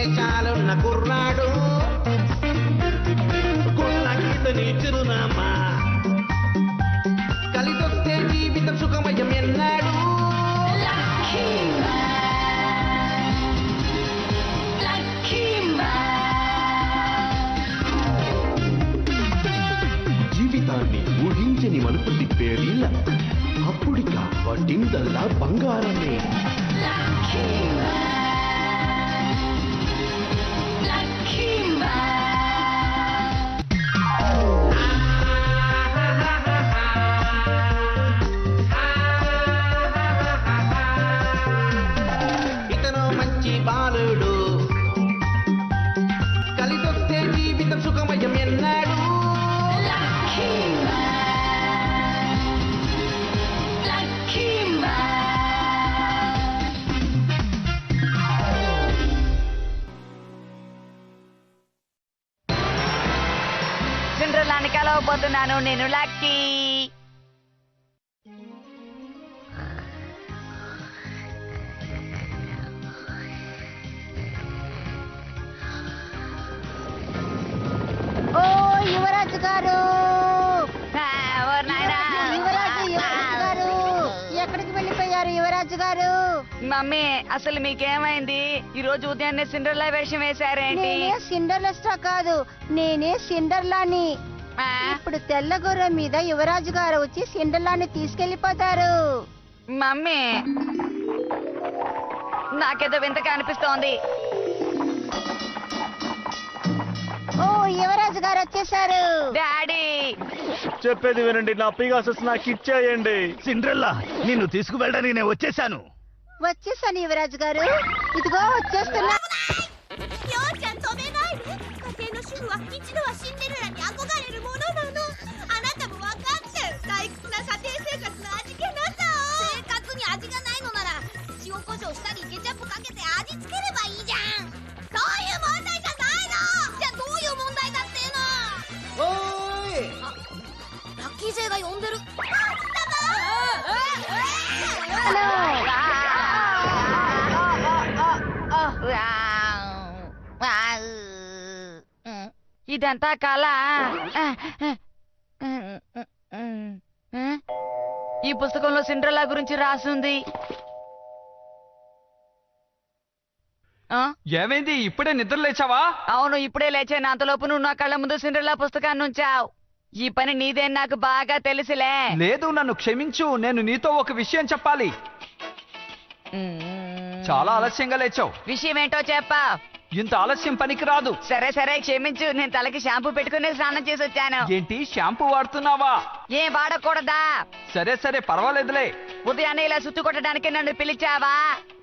మీసాలున్న కుర్రాడు గుళ్ళకితని చిరునామా కలిసొస్తే జీవితం సుఖమయం ఎన్నాడు జీవితాన్ని ఊహించని మలుపు తిప్పేది అప్పుడిక వడ్డిందల్లా బంగారమే ఇతను మంచి బాలుడు కలిసొస్తే జీవితం సుఖమయం ఎన్నాడు సిండ్రెల్లాని కలవబోతున్నాను నేను లక్కీ. ఓ యువరాజు గారు, ఓ నాయనా. యువరాజు గారు, ఎక్కడికి వెళ్ళిపోయారు యువరాజు గారు? మమ్మీ అసలు మీకేమైంది? ఈ రోజు ఉదయాన్నే సిండ్రెల్లా వేషం వేశారేంటి? నేనే సిండర్లెస్టా కాదు, నేనే సిండర్లాని. ఆ, ఇప్పుడు తెల్ల గుర్రం మీద యువరాజు గారు వచ్చి సిండర్లాని తీసుకెళ్లిపోతారు. మమ్మీ నాకేదో వింతగా అనిపిస్తోంది. ఓ యువరాజు గారు వచ్చేసారు. డాడీ చెప్పేది వినండి, నా పిగాసస్ నాకు ఇచ్చేయండి. సిండ్రెల్లా నిన్ను తీసుకువెళ్ళడానికి నేను వచ్చేసాను. వచ్చేసాను యువరాజు గారు, ఇదిగో వచ్చేస్తున్నా. ようちゃん止めないで。家庭の主婦は一度はシンデレラに憧れるものなの。あなたも分かってる。退屈な家庭生活の味気なさを。生活に味がないのなら塩コショウしたりケチャップかけて味付ければいいじゃん。そういう問題じゃないの。じゃあどういう問題だっていうの。おーいラッキー勢が呼んでる。ఇదంతా కళ. ఈ పుస్తకంలో సిండ్రెల్లా గురించి రాసుంది. ఏమైంది? ఇప్పుడే నిద్ర లేచావా? అవును, ఇప్పుడే లేచాను. అంతలోపు నువ్వు నా కళ్ళ ముందు సిండ్రెల్లా పుస్తకాన్ని ఉంచావు. ఈ పని నీదేని నాకు బాగా తెలుసులే. లేదు, నన్ను క్షమించు. నేను నీతో ఒక విషయం చెప్పాలి. చాలా ఆలస్యంగా లేచావు. విషయం ఏంటో చెప్పా. ఇంత ఆలస్యం పనికి రాదు. సరే సరే క్షమించు. నేను తలకి షాంపూ పెట్టుకుని స్నానం చేసి వచ్చాను. ఏంటి, షాంపూ వాడుతున్నావా? ఏం వాడకూడదా? సరే సరే పర్వాలేదులే. ఉదయాన్నే ఇలా సుత్తు కొట్టడానికి నన్ను పిలిచావా?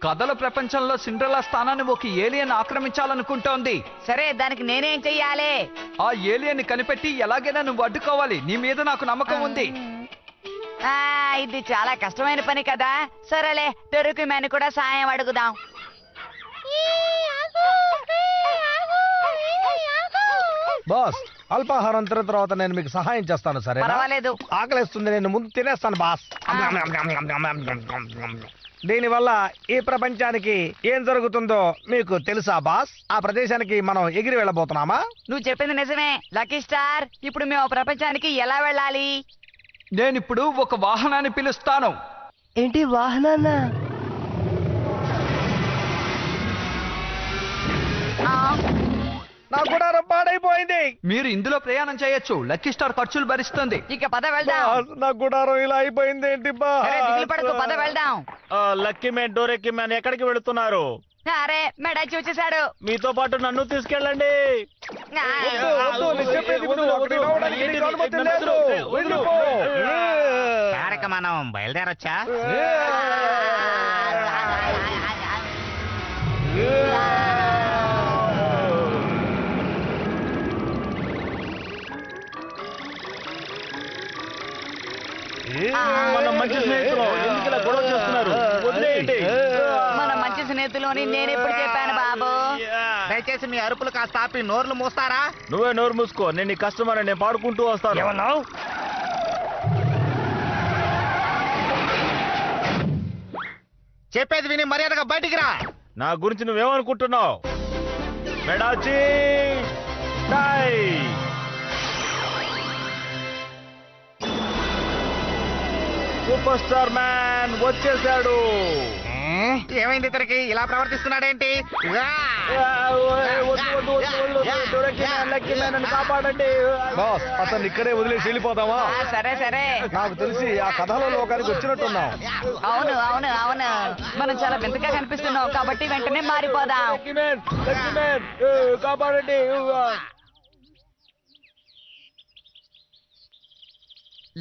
కథల ప్రపంచంలో సిండ్రెల్లా స్థానాన్ని ఒక ఏలియన్ ఆక్రమించాలనుకుంటోంది. సరే, దానికి నేనేం చెయ్యాలి? ఆ ఏలియన్ కనిపెట్టి ఎలాగైనా నువ్వు అడ్డుకోవాలి. నీ మీద నాకు నమ్మకం ఉంది. ఇది చాలా కష్టమైన పని కదా. సరేలే, దొరికి మెను కూడా సాయం అడుగుదాం. బాస్, అల్పాహారం తిన్న తర్వాత నేను మీకు సహాయం చేస్తాను. సరే, పర్వాలేదు. ఆకలిస్తుంది, నేను ముందు తినేస్తాను బాస్. దీనివల్ల ఈ ప్రపంచానికి ఏం జరుగుతుందో మీకు తెలుసా బాస్? ఆ ప్రదేశానికి మనం ఎగిరి వెళ్ళబోతున్నామా? నువ్వు చెప్పింది నిజమే లక్కీ స్టార్. ఇప్పుడు మేము ప్రపంచానికి ఎలా వెళ్ళాలి? నేనిప్పుడు ఒక వాహనాన్ని పిలుస్తాను. ఏంటి వాహనాన్న? నా గుడారం పాడైపోయింది. మీరు ఇందులో ప్రయాణం చేయొచ్చు. లక్కీ స్టార్ ఖర్చులు భరిస్తుంది. ఇక పద వెళ్దాం. బాస్, నా గుడారం ఇలా అయిపోయింది ఏంటి సరే, దిగులు పడకు, పద వెళ్దాం. లక్కీ మ్యాన్, డోరెక్కి మ్యాన్ ఎక్కడికి వెళుతున్నారు? అరే మెడాచి వచ్చేసాడు. మీతో పాటు నన్ను తీసుకెళ్ళండి. వద్దు, నేను చెప్పేది విను. అక్కడికి రావడానికి నీకు అనుమతి లేదు. వెళ్ళిపో. మనం బయలుదేరొచ్చా? మన మంచి స్నేహితులు ఎందుకు ఇలా గొడవ చేస్తున్నారు? వదిలేయండి. మన మంచి స్నేహితులని నేను ఎప్పుడు చెప్పాను బాబు? దయచేసి మీ అరుపులు కాస్త ఆపి నోర్లు మూస్తారా? నువ్వే నోరు మూసుకో. నేను నీ కస్టమర్, నేను పాడుకుంటూ వస్తాను. ఏమన్నావు? చెప్పేది విని మర్యాదగా బయటికి రా. నా గురించి నువ్వేమనుకుంటున్నావు? మెడాచి టై సూపర్ స్టార్ మ్యాన్ వచ్చేసాడు. ఏమైంది ఇతనికి ఇలా ప్రవర్తిస్తున్నాడేంటి? కాపాడండి. బాస్ అతన్ని ఇక్కడే వదిలేసి వెళ్ళిపోదామా? సరే సరే. నాకు తెలిసి ఆ కథలో లోకానికి వచ్చినట్టున్నాం. అవును అవును అవును, మనం చాలా వింతగా కనిపిస్తున్నాం కాబట్టి వెంటనే మారిపోదాం. కాపాడండి.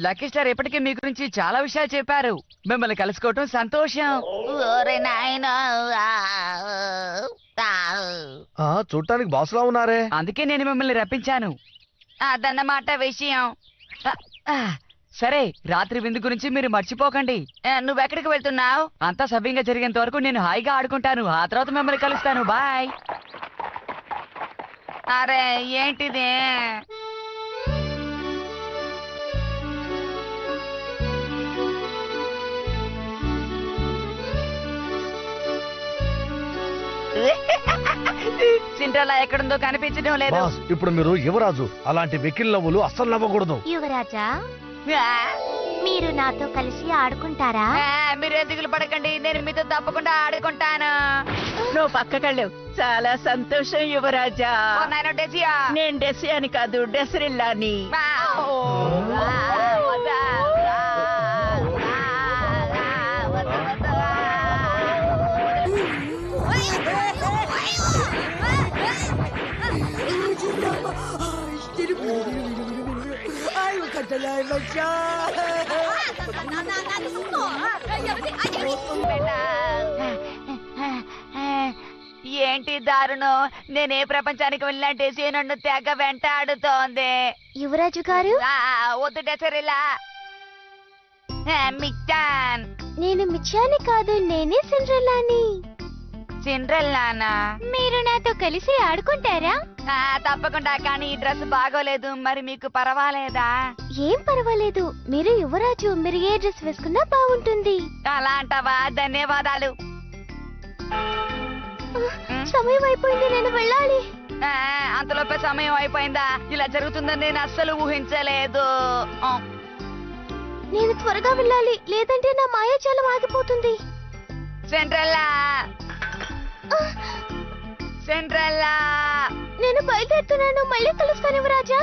లక్కీ స్టార్ ఇప్పటికీ మీ గురించి చాలా విషయాలు చెప్పారు. మిమ్మల్ని కలుసుకోవటం సంతోషం. ఓరే నాయనా. చూడటానికి బాసులా ఉన్నారే. అందుకే నేను మిమ్మల్ని రప్పించాను. అదన్నమాట విషయం. సరే, రాత్రి విందు గురించి మీరు మర్చిపోకండి. నువ్వెక్కడికి వెళ్తున్నావు? అంతా సవ్యంగా జరిగేంత వరకు నేను హాయిగా ఆడుకుంటాను. ఆ తర్వాత మిమ్మల్ని కలుస్తాను. బాయ్. అరే ఏంటిది? సిండ్రెల్లా ఎక్కడుందో కనిపించడం లేదు. బాస్ ఇప్పుడు మీరు యువరాజు, అలాంటి వెకిల్ నవ్వులు అస్సలు నవ్వకూడదు. యువరాజా, మీరు నాతో కలిసి ఆడుకుంటారా? మీరు ఎందుకు పడకండి, నేను మీతో తప్పకుండా ఆడుకుంటాను. నువ్వు పక్కకెళ్ళు. చాలా సంతోషం యువరాజా. నేను డెసియా. నేను డెసి అని కాదు, డెసిరిల్లాని. ఏంటి దారుణం? నేనే ప్రపంచానికి వెళ్ళిన డెసి నన్ను తెగ వెంటాడుతోంది. యువరాజు గారు, వద్దు డెసరిలా. మిక్టాన్. నేను మిచ్చాని కాదు, నేనే సిండ్రెల్లాని. సిండ్రెల్లానా? మీరు నాతో కలిసి ఆడుకుంటారా? తప్పకుండా, కానీ ఈ డ్రెస్ బాగోలేదు. మరి మీకు పర్వాలేదా? ఏం పర్వాలేదు, మీరు యువరాజు, మీరు ఏ డ్రెస్ వేసుకున్నా బాగుంటుంది. అలా అంటావా? ధన్యవాదాలు. సమయం అయిపోయింది, నేను వెళ్ళాలి. అంతలోపే సమయం అయిపోయిందా? ఇలా జరుగుతుందని నేను అస్సలు ఊహించలేదు. నేను త్వరగా వెళ్ళాలి, లేదంటే నా మాయాజాలం ఆగిపోతుంది. సెంట్రల్లా, సెంట్రల్లా. నేను బయలుదేరుతున్నాను, మళ్ళీ కలుస్తాను యువరాజా.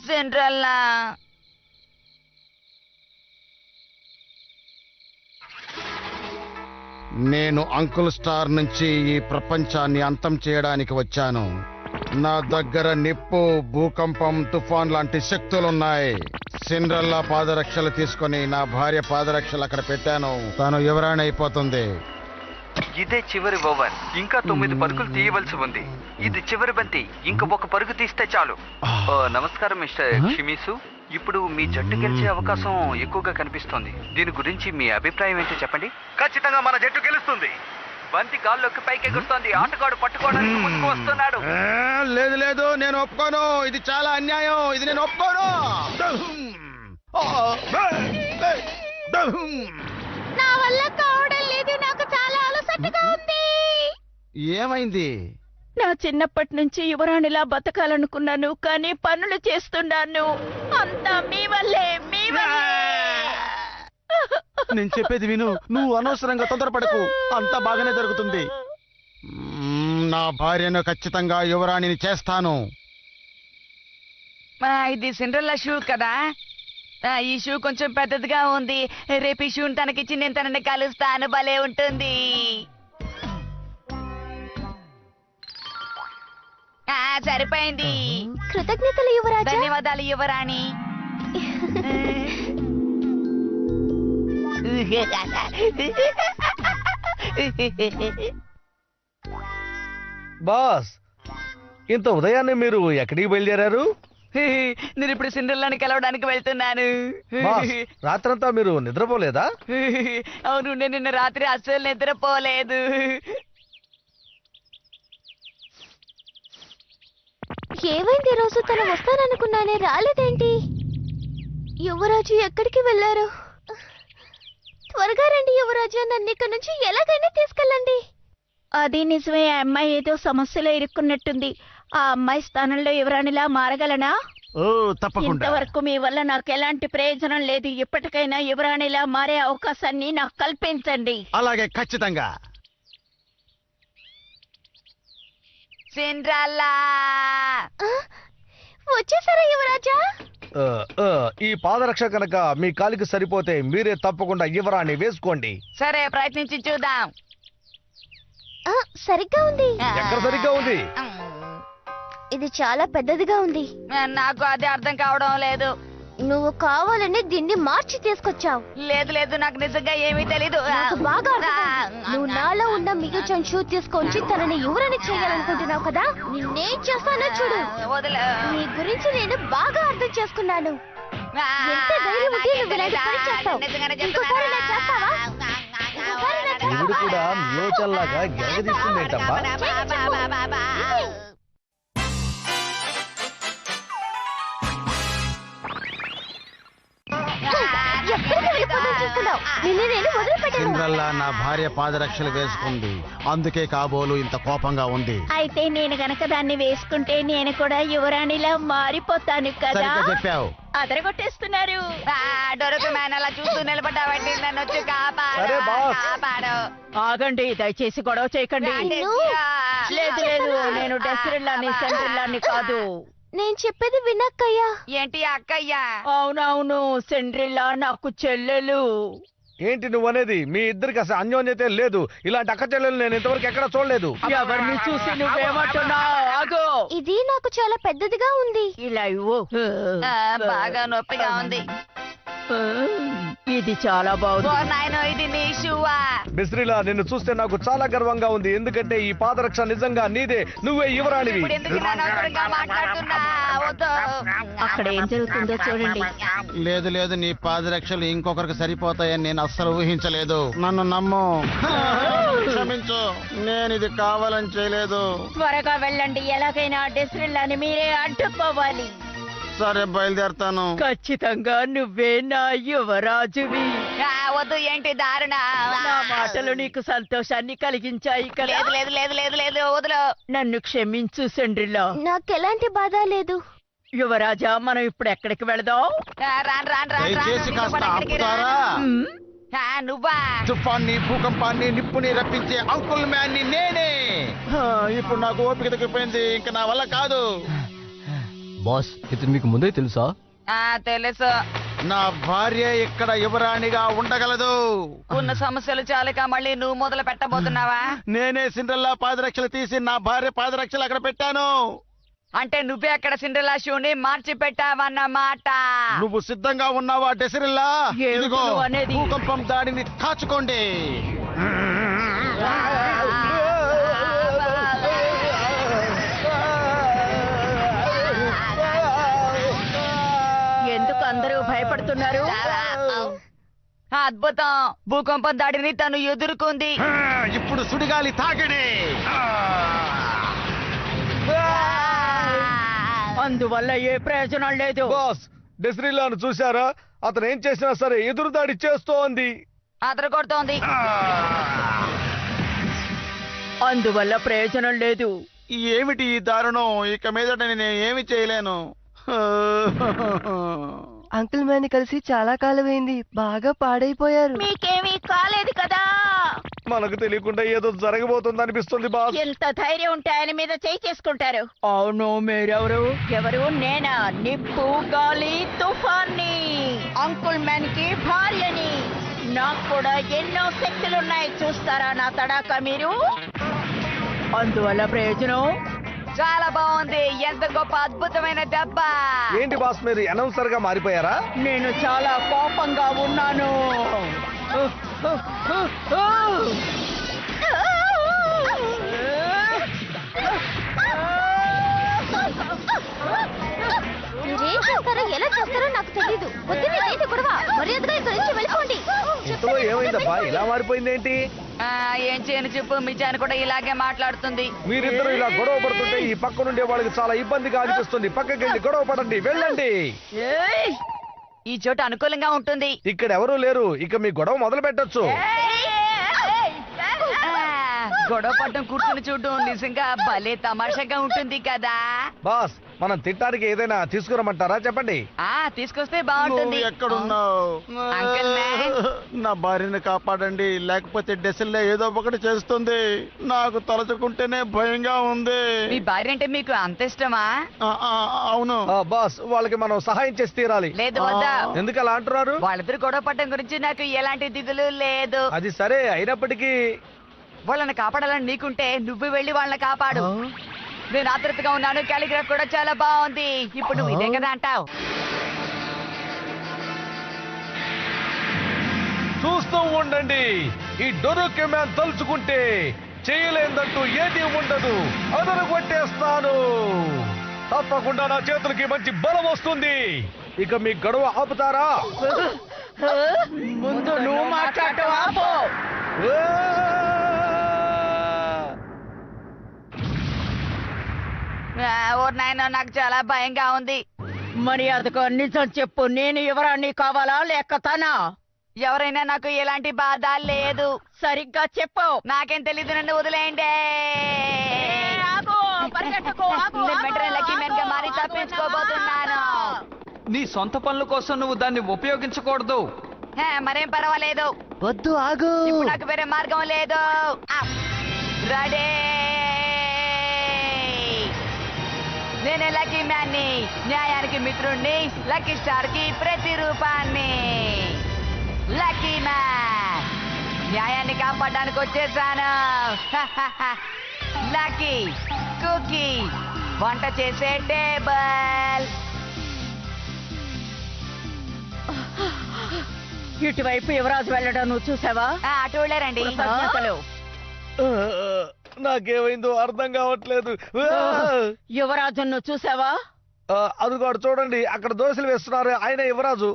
సెంట్రల్లా. నేను అంకుల్ స్టార్ నుంచి ఈ ప్రపంచాన్ని అంతం చేయడానికి వచ్చాను. నా దగ్గర నిప్పు, భూకంపం, తుఫాన్ లాంటి శక్తులున్నాయి. సిండ్రెల్లా పాదరక్షలు తీసుకొని నా భార్య పాదరక్షలు అక్కడ పెట్టాను. తాను యువరాణి అయిపోతుంది. ఇదే చివరి ఓవర్. ఇంకా 9 పరుగులు తీయవలసి ఉంది. ఇది చివరి బంతి. ఇంక ఒక పరుగు తీస్తే చాలు. నమస్కారం మిస్టర్ షిమిసు. ఇప్పుడు మీ జట్టు గెలిచే అవకాశం ఎక్కువగా కనిపిస్తోంది. దీని గురించి మీ అభిప్రాయం ఏంటో చెప్పండి. ఖచ్చితంగా మన జట్టు గెలుస్తుంది. బంతి గాల్లోకి పైకి ఎగురుతోంది. ఆటగాడు పట్టుకోవడానికి ముందుకు వస్తున్నాడు. లేదు లేదు, నేను ఒప్పుకోను. ఇది చాలా అన్యాయం. ఇది నేను ఒప్పుకోను. నా వల్ల కావడం లేదు, నాకు చాలా అలసటగా ఉంది. ఏమైంది? నా చిన్నప్పటి నుంచి యువరాణిలా బతకాలనుకున్నాను, కానీ పనులు చేస్తున్నాను. అంతా మీ వల్లే, మీ వల్లే. నేను చెప్పేది విను. నువ్వు అనవసరంగా తొందరపడకు. అంతా బాగానే జరుగుతుంది. నా భార్యను ఖచ్చితంగా యువరాణిని చేస్తాను. ఇది సిండ్రెల్లా షూ కదా? ఈ షూ కొంచెం పెద్దదిగా ఉంది. రేపు ఈ షూ తనకిచ్చి నేను తనని కలుస్తాను. భలే ఉంటుంది. సరిపోయింది. కృతజ్ఞతలు యువరాజా. ధన్యవాదాలు యువరాణి. బాస్, ఇంత ఉదయాన్నే మీరు ఎక్కడికి బయలుదేరారు? నేను ఇప్పుడు సిండ్రెల్లాని కలవడానికి వెళ్తున్నాను. బాస్, రాత్రంతా మీరు నిద్రపోలేదా? అవును, నేను నిన్న రాత్రి అస్సలు నిద్రపోలేదు. ఏమైంది రోజు? తను వస్తాననుకున్నానే, రాలేదేంటి? యువరాజు ఎక్కడికి వెళ్ళారు? త్వరగా రండి యువరాజు, నన్ను ఇక్కడ నుంచి ఎలాగైనా తీసుకెళ్ళండి. అది నిజమే. ఆ అమ్మాయి ఏదో సమస్యలో ఇరుక్కున్నట్టుంది. ఆ అమ్మాయి స్థానంలో యువరాణిలా మారగలనా? ఓ తప్పకుండా. ఇంతవరకు మీ వల్ల నాకు ఎలాంటి ప్రయోజనం లేదు. ఇప్పటికైనా యువరాణిలా మారే అవకాశాన్ని నాకు కల్పించండి. అలాగే, ఖచ్చితంగా. సిండ్రల్లా వచ్చేసారా యువరాజా? ఈ పాదరక్ష కనుక మీ కాలికి సరిపోతే మీరే తప్పకుండా యువరాణి వేసుకోండి. సరే, ప్రయత్నించి చూద్దాం. సరిగ్గా ఉంది. ఎక్కడ సరిగ్గా ఉంది? ఇది చాలా పెద్దదిగా ఉంది. నాకు అది అర్థం కావడం లేదు. నువ్వు కావాలని దీన్ని మార్చి తీసుకొచ్చావు. లేదు లేదు, నాకు నిజంగా ఏమీ తెలీదు. నాకు బాగా అర్థమైంది. నువ్వు నాలో ఉన్న మిగతా షూ తీసుకొచ్చి తనని యువరాణి చేయాలనుకుంటున్నావు కదా. నిన్నేం చేస్తానో చూడు. నీ గురించి నేను బాగా అర్థం చేసుకున్నాను. ఎంత ధైర్యం ఉంటే నువ్వు ఇలాంటి పని చేస్తావు. ఇంకోసారి ఇలా చేస్తావా? ఇవిడు కూడా మ్యోచల్లాగా గెలగదీస్తుందేంటమ్మా? సిండ్రల్లా నా భార్య పాదరక్షలు వేసుకుంది, అందుకే కాబోలు ఇంత కోపంగా ఉంది. అయితే నేను గనక దాన్ని వేసుకుంటే నేను కూడా యువరాణిలా మారిపోతాను కదా. సరిగ్గా చెప్పావు. అదరగొట్టేస్తున్నారు. డొరకు మ్యాన్ అలా చూస్తూ నిలబడ్డావండి. నన్ను వచ్చి సరే, బాస్. కాపాడు. ఆగండి, దయచేసి గొడవ చేయకండి. లేదు లేదు, నేను డెసిరిల్లాని సెంట్రిల్లాని కాదు. నేను చెప్పేది వినక్కయ్యా. ఏంటి అక్కయ్యా? అవునవును, సెంట్రిల్లా నాకు చెల్లెలు. ఏంటి నువ్వనేది? మీ ఇద్దరికి అసలు అన్యోన్యతే లేదు. ఇలాంటి అక్క చెల్లెలు నేను ఇంతవరకు ఎక్కడ చూడలేదు. ఎవరిని చూసి నువ్వేమంటున్నావు? ఆగు. ఇది నాకు చాలా పెద్దదిగా ఉంది. ఇలా ఇవ్వు. బాగా నొప్పిగా ఉంది. ఇది చాలా బాగుంది. ఓ నాయనో, ఇది నీ షూవా? బిస్రిలా, నిన్ను చూస్తే నాకు చాలా గర్వంగా ఉంది. ఎందుకంటే ఈ పాదరక్ష నిజంగా నీదే. నువ్వే యువరాణివి. ఇప్పుడు ఎందుకు ఇలా నొప్పుడుగా మాట్లాడుతున్నా? వద్దు. అక్కడ ఏం జరుగుతుందో చూడండి. లేదు లేదు, నీ పాదరక్షలు ఇంకొకరికి సరిపోతాయని నేను అస్సలు ఊహించలేదు. నన్ను నమ్ము. క్షమించు, నేను ఇది కావాలని చేయలేదు. త్వరగా వెళ్ళండి. ఎలాగైనా డెసిరిల్లాని మీరే అడ్డుకోవాలి. సరే, బయలుదేరతాను. ఖచ్చితంగా నువ్వే నా యువరాజువి. వద్దు, ఏంటి దారుణ? నా మాటలు నీకు సంతోషాన్ని కలిగించాయి కదా. లేదు లేదు లేదు లేదు లేదు, వదులు. నన్ను క్షమించు సెండ్రిల్లా. నాకెలాంటి బాధ లేదు. యువరాజా, మనం ఇప్పుడు ఎక్కడికి వెళదాం? రాను రాను రాను దయచేసి కాస్త ఆపుతారా? నువ్వా? తుఫాన్ని, భూకంపాన్ని, నిప్పుని రప్పించే అంకుల్ మ్యాన్ ని నేనే. ఇప్పుడు నాకు ఓపిక తగ్గిపోయింది, ఇంకా నా వల్ల కాదు. బాస్, ఇతను మీకు ముందే తెలుసా? తెలుసు. నా భార్య ఇక్కడ యువరాణిగా ఉండగలదు. ఉన్న సమస్యలు చాలుక మళ్ళీ నువ్వు మొదలు పెట్టబోతున్నావా? నేనే సిండ్రెల్లా పాదరక్షలు తీసి నా భార్య పాదరక్షలు అక్కడ పెట్టాను. అంటే నువ్వే అక్కడ సిండ్రెల్లా షూని మార్చి పెట్టావన్నమాట. నువ్వు సిద్ధంగా ఉన్నావా డెసిరిల్లా? ఏమిటి ఇదిగో నువ్వు అనేది? భూకంపం దాడిని కాచుకోండి. ఎందుకు అందరూ భయపడుతున్నారు? అద్భుతం, భూకంపం దాడిని తను ఎదుర్కొంది. ఇప్పుడు సుడిగాలి తాకిడి. అందువల్ల ఏ ప్రయోజనం లేదు. బాస్, డెసిరిల్లాను చూశారా? అతను ఏం చేసినా సరే ఎదురుదాడి చేస్తోంది. అతను కొడుతోంది. అందువల్ల ప్రయోజనం లేదు. ఏమిటి ఈ దారుణం? ఇక మీదట నేను ఏమి చేయలేను. అంకుల్ మ్యాన్ కలిసి చాలా కాలమైంది. బాగా పాడైపోయారు. మీకేమీ కాలేదు కదా? మనకు తెలియకుండా ఏదో జరగబోతుంది అనిపిస్తుంది బాస్. ఎంత ధైర్యం ఉంటే ఆయన మీద చేయి చేసుకుంటారు. అవును, మీరెవరు? ఎవరు? నేనా, నిప్పు, గాలి, తుఫాన్ని, అంకుల్ మ్యాన్ కి భార్యని. నాకు కూడా ఎన్నో శక్తులున్నాయి. చూస్తారా నా తడాక మీరు? అందువల్ల ప్రయోజనం చాలా బాగుంది. ఎంత గొప్ప అద్భుతమైన దెబ్బ. ఏంటి బాస్, మీరు అనౌన్సర్ గా మారిపోయారా? నేను చాలా కోపంగా ఉన్నాను. మీరేం చేస్తారో ఎలా చేస్తారో నాకు తెలీదు. పొద్దున్నే ఏంటి గొడవ? మర్యాదగా ఇక్కడి నుంచి వెళ్ళిపోండి. ఇంతలో ఏమైందబ్బా, ఇలా మారిపోయింది ఏంటి? ఏం చేయను చెప్పు. మిజాన్ కూడా ఇలాగే మాట్లాడుతుంది. మీరిద్దరు ఇలా గొడవ పడుతుంటే ఈ పక్క నుండే వాళ్ళకి చాలా ఇబ్బందిగా అనిపిస్తుంది. పక్కకి వెళ్ళి గొడవ పడండి, వెళ్ళండి. ఈ చోటు అనుకూలంగా ఉంటుంది. ఇక్కడ ఎవరూ లేరు, ఇక మీ గొడవ మొదలు పెట్టొచ్చు. గొడవ పడ్డం కూర్చుని చూడడం నిజంగా భలే తమాషాగా ఉంటుంది కదా. బాస్ మనం తినడానికి ఏదైనా తీసుకురమ్మంటారా చెప్పండి. తీసుకొస్తే బాగుంటుంది. నువ్వు ఎక్కడున్నావు? Uncle man. నా భార్యని కాపాడండి, లేకపోతే డెసిల్లో ఏదో ఒకటి చేస్తుంది. నాకు తలచుకుంటేనే భయంగా ఉంది. మీ భార్య అంటే మీకు అంత ఇష్టమా? అవును బాస్, వాళ్ళకి మనం సహాయం చేసి తీరాలి. లేదు వద్దా. ఎందుకు అలా అంటున్నారు? వాళ్ళిద్దరు గొడవ పడ్డం గురించి నాకు ఎలాంటి దిగులు లేదు. అది సరే, అయినప్పటికీ వాళ్ళని కాపాడాలని నీకుంటే నువ్వు వెళ్ళి వాళ్ళని కాపాడు. నేను ఆతృతగా ఉన్నాను. క్యాలిగ్రాఫ్ కూడా చాలా బాగుంది. ఇప్పుడు నువ్వు ఇదే కదా అంటావు. చూస్తూ ఉండండి. ఈ డొరోకే మ్యాన్ తలుచుకుంటే చేయలేదంటూ ఏది ఉండదు. అదను కొట్టేస్తాను. తప్పకుండా నా చేతులకి మంచి బలం వస్తుంది. ఇక మీ గొడవ ఆపుతారా? ముందు నువ్వు మాట్లాడటం ఆపు. ఓ నాయనా, నాకు చాలా భయంగా ఉంది. మర్యాదగా నిజం చెప్పు. నేను యువరాణి కావాలా లేక తనా? ఎవరైనా నాకు ఎలాంటి బాధ లేదు. సరిగ్గా చెప్పు. నాకేం తెలీదు, నన్ను వదిలేయండి. మారి తప్పించుకోబోతున్నాను. నీ సొంత పనుల కోసం నువ్వు దాన్ని ఉపయోగించకూడదు. మరేం పర్వాలేదు. వద్దు, ఆగు. ఇప్పుడు నాకు వేరే మార్గం లేదు. రెడీ. నేనే లక్కీ మ్యాన్ని, న్యాయానికి మిత్రుణ్ణి, లక్కీ స్టార్ కి ప్రతిరూపాన్ని. లక్కీ మ్యాన్, న్యాయాన్ని కాపాడడానికి వచ్చేసాను. లక్కీ కుకీ, వంట చేసే టేబుల్. ఇటువైపు యువరాజు వెళ్ళడం నువ్వు చూసావా? అటు వెళ్ళారండి. నాకేమైందో అర్థం కావట్లేదు. యువరాజును చూసావా? అదిగో చూడండి, అక్కడ దోశలు వేస్తున్నారు. ఆయన యువరాజు.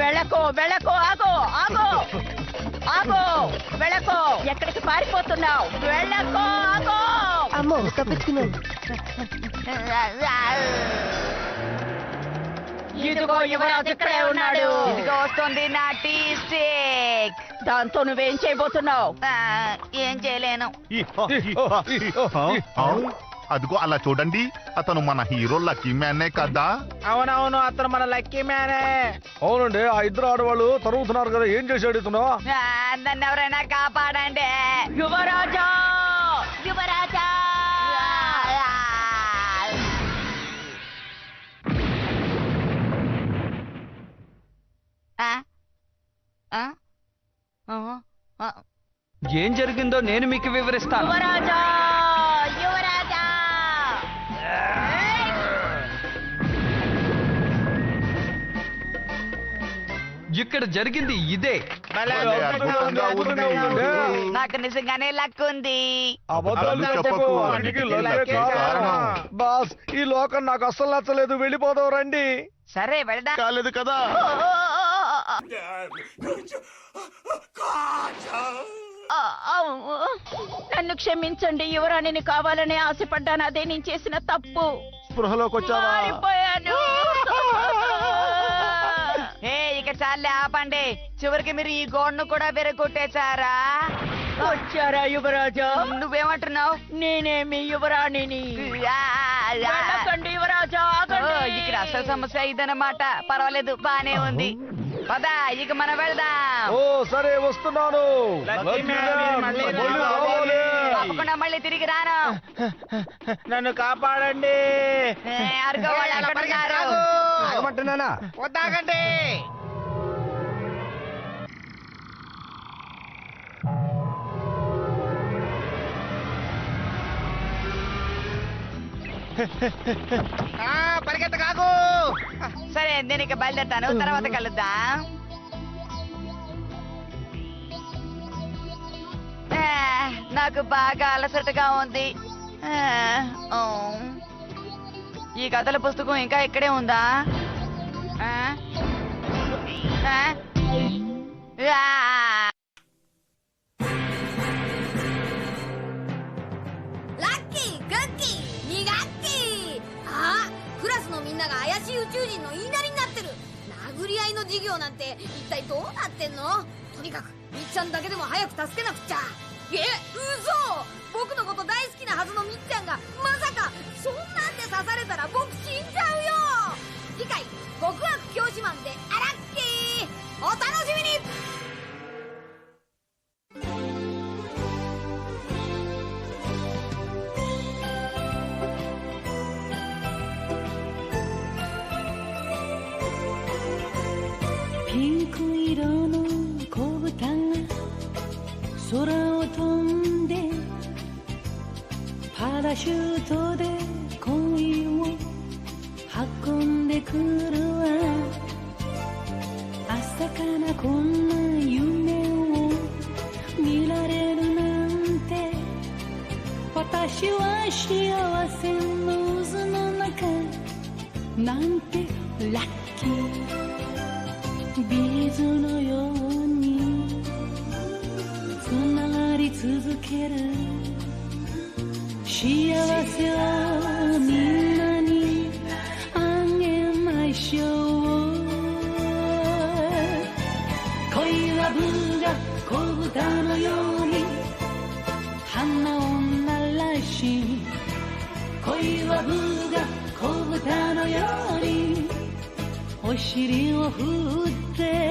వెళ్ళకో వెళ్ళకో, ఆగో ఆగో ఆగో, వెళ్ళకో. ఎక్కడికి పారిపోతున్నావు? వెళ్ళకో, ఆగో. అమ్మో, తప్పించుకున్నాను. ఇదిగో యువరాజు ఇక్కడే ఉన్నాడు. ఇదిగో వస్తుంది నా టీ స్టిక్. దాంతో నువ్వేం చేయబోతున్నావు? ఏం చేయలేను. అదిగో అలా చూడండి, అతను మన హీరో లక్కీ మ్యానే కదా. అవునవును, అతను మన లక్కీ మ్యానే. అవునండి, ఆ ఇద్దరు ఆడవాళ్ళు తరుగుతున్నారు కదా, ఏం చేసి అడుగుతున్నావు? నన్ను ఎవరైనా కాపాడండి. యువరాజా, యువరాజా. ఏం జరిగిందో నేను మీకు వివరిస్తాను. యువరాజా, యువరాజా. ఇక్కడ జరిగింది ఇదే. నాకు నిజంగానే లక్ ఉంది. బాస్, ఈ లోకం నాకు అస్సలు నచ్చలేదు. వెళ్ళిపోదాం రండి. సరే వెళ్దాం. కాలేదు కదా. నన్ను క్షమించండి. యువరాణిని కావాలని ఆశపడ్డాను. అదే నేను చేసిన తప్పు. స్పృహలోకి వచ్చావా? మారిపోయాను. ఇక చాలే, ఆపండి. చివరికి మీరు ఈ గోడను కూడా విరగొట్టేశారా? వచ్చారా యువరాజా? నువ్వేమంటున్నావు? నేనే మీ యువరాణిని. వెళ్ళకండి యువరాజా, ఆగండి. ఇక్కడ అసలు సమస్య ఇదన్నమాట. పర్వాలేదు, బానే ఉంది. పదా, ఇక మనం వెళ్దాం. ఓ సరే, వస్తున్నాను. తప్పకుండా మళ్ళీ తిరిగి రాను. నన్ను కాపాడండి. అరుగో వాళ్ళు అక్కడ ఉన్నారు. ఆగమంటున్నానా? వద్దాగండి. పరిగెత్త కాకు. సరే, నేను ఇక బయలుదేరుతాను. తర్వాత కలుద్దాం. నాకు బాగా అలసటగా ఉంది. ఈ కథల పుస్తకం ఇంకా ఇక్కడే ఉందా? లక్కీ గక్కీ నీ గక్కీ.クラスのみんなが怪しい宇宙人の言いなりになってる。殴り合い愛の事業なんて一体どうなってんの？とにかくみっちゃんだけでも早く助けなくちゃ。嘘！僕のこと大好きなはずのみっちゃんがまさかそんなんで刺されたら僕死んじゃうよ。次回極悪教師マンでアラッキー、お楽しみに。ピンク色の子豚が空を飛んでパラシュートで恋を運んでくるわ。朝からこんな夢を見られるなんて、私は幸せの渦の中なんてラッキー。ビーズのようにつながり続ける幸せをみんなにあげましょう。恋は部が子豚のように花を鳴らし、恋は部が子豚のようにお尻を振って